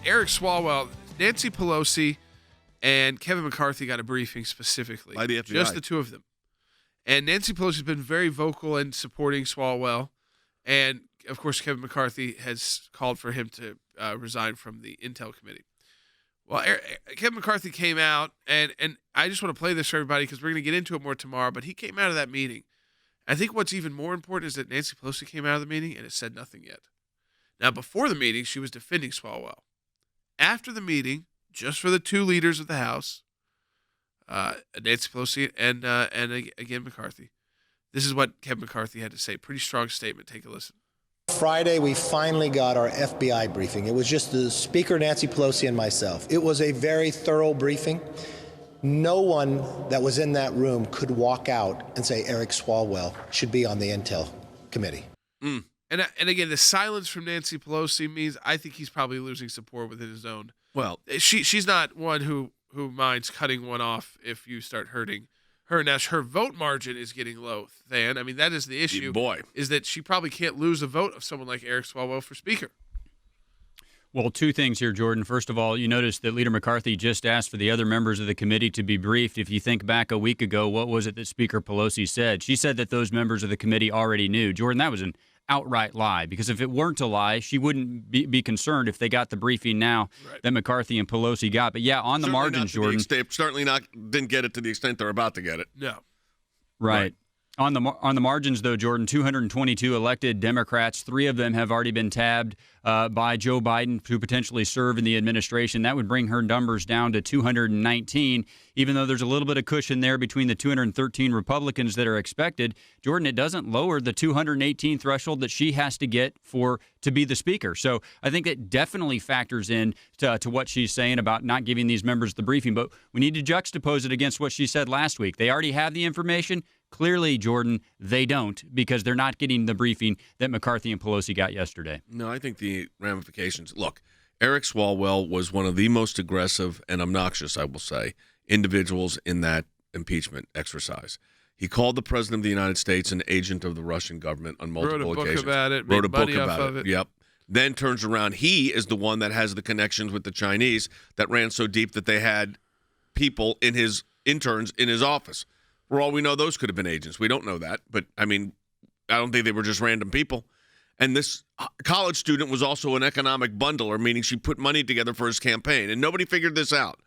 Eric Swalwell, Nancy Pelosi, and Kevin McCarthy got a briefing specifically. By the FBI. Just the two of them. And Nancy Pelosi has been very vocal in supporting Swalwell. And, of course, Kevin McCarthy has called for him to resign from the Intel Committee. Well, Kevin McCarthy came out, and I just want to play this for everybody because we're going to get into it more tomorrow, but he came out of that meeting. I think what's even more important is that Nancy Pelosi came out of the meeting and has said nothing yet. Now, before the meeting, she was defending Swalwell. After the meeting, just for the two leaders of the House, Nancy Pelosi and again McCarthy, this is what Kevin McCarthy had to say. Pretty strong statement. Take a listen. Friday, we finally got our FBI briefing. It was just the Speaker, Nancy Pelosi, and myself. It was a very thorough briefing. No one that was in that room could walk out and say Eric Swalwell should be on the Intel Committee. And again, the silence from Nancy Pelosi means I think he's probably losing support within his own. Well, she's not one who minds cutting one off if you start hurting her. Now, her vote margin is getting low, Than. I mean, that is the issue. Boy. Is that she probably can't lose a vote of someone like Eric Swalwell for Speaker. Well, two things here, Jordan. First of all, you notice that Leader McCarthy just asked for the other members of the committee to be briefed. If you think back a week ago, what was it that Speaker Pelosi said? She said that those members of the committee already knew. Jordan, that was an outright lie, because if it weren't a lie, she wouldn't be concerned if they got the briefing now that McCarthy and Pelosi got. But yeah, on the margins, Jordan. Certainly not didn't get it to the extent they're about to get it. No. Right. On the margins, though, Jordan, 222 elected Democrats, 3 of them have already been tabbed by Joe Biden to potentially serve in the administration. That would bring her numbers down to 219, even though there's a little bit of cushion there between the 213 Republicans that are expected. Jordan, it doesn't lower the 218 threshold that she has to get to be the speaker. So I think it definitely factors in to what she's saying about not giving these members the briefing. But we need to juxtapose it against what she said last week. They already have the information. Clearly, Jordan, they don't, because they're not getting the briefing that McCarthy and Pelosi got yesterday. No, I think the ramifications. Look, Eric Swalwell was one of the most aggressive and obnoxious, I will say, individuals in that impeachment exercise. He called the president of the United States an agent of the Russian government on multiple occasions. Wrote a book about it. Yep. Then turns around. He is the one that has the connections with the Chinese that ran so deep that they had people interns in his office. For all we know, those could have been agents. We don't know that. But, I mean, I don't think they were just random people. And this college student was also an economic bundler, meaning she put money together for his campaign. And nobody figured this out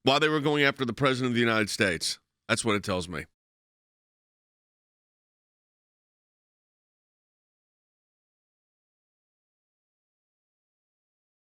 while they were going after the president of the United States. That's what it tells me.